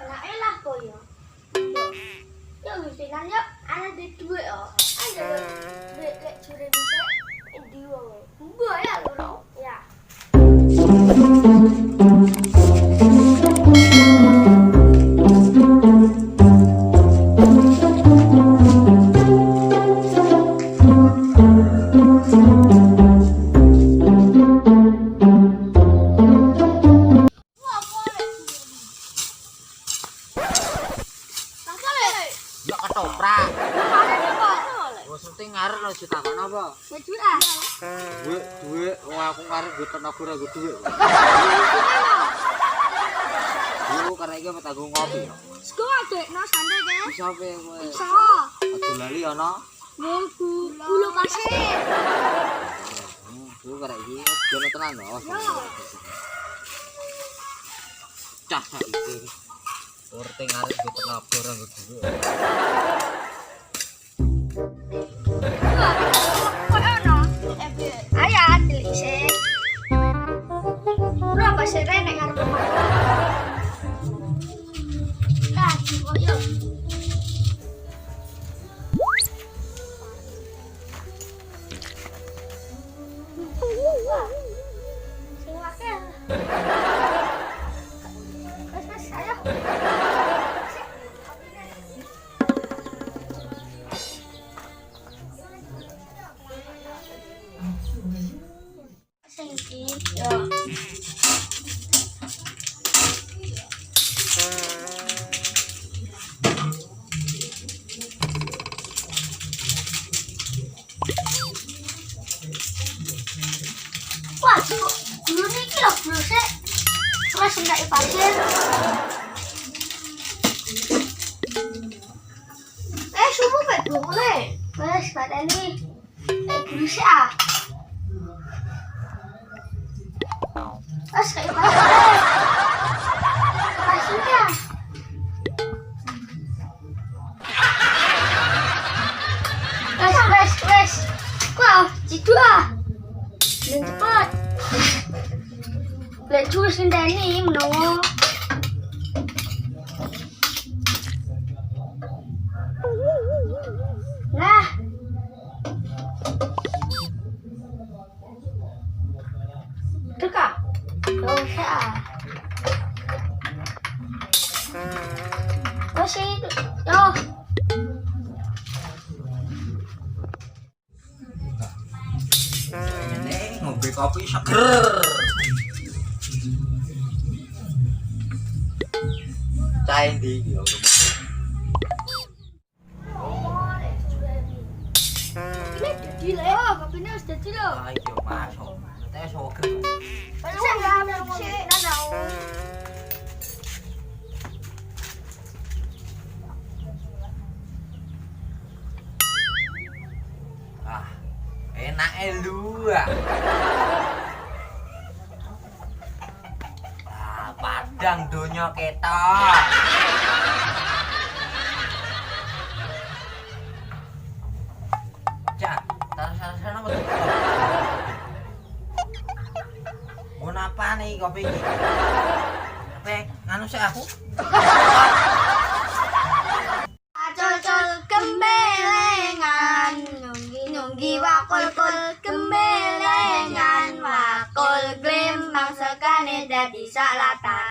Enake lah koyo. Yo lusinan yo, ana di duit yo. Ada duit lek jure bisa endi wae. Mbok ya lho. Ya. Ya ketoprak. Wes penting ngarep lho ditakon apa? Duit ah. Duit, wong aku ngarep duit tenaga ora duit. Yo karena iki apa tanggung ngopi. Sego adekno santai ke. Bisa pe kowe? Iso. Aja lali ana. Bulu pasir. Yo karena iki jono tenan lho. Cah saiki. Urte ngarep duit tenaga ora duit. Ayah, delik sih. Berapa sih nek ngarep omah? Lah, kok yo. Sing akeh. Wes, ayo. Sing iki yo. Wah, gulu niki lho, gulu sik. Terus ndak pasir. Sumu pek boleh. Wes, pateni. Gulu sik ah. Wes kayak pasir. Pasirnya. Wes. Wah, jitu ah. Dan cepat. Lecu sindani menawa. Nah. Dekat. Gak usah. Masih. Yo. Ngombe kopi seger. Cah ndi iki yo. Ini jadi lho, kopinya sudah jadi lho. Ah iki masuk. Teh seger. Saya nggak ambil sih, nanau. Ah, enake lu ah. Padang donya ketok. Cak, taruh-taruh apa tuh? Mau apa nih kopi ini? Apa nganu sih aku? Acol-col gembelengan, nyunggi wakul-kul gembelengan, wakul glim, mangsekane dadi salatan.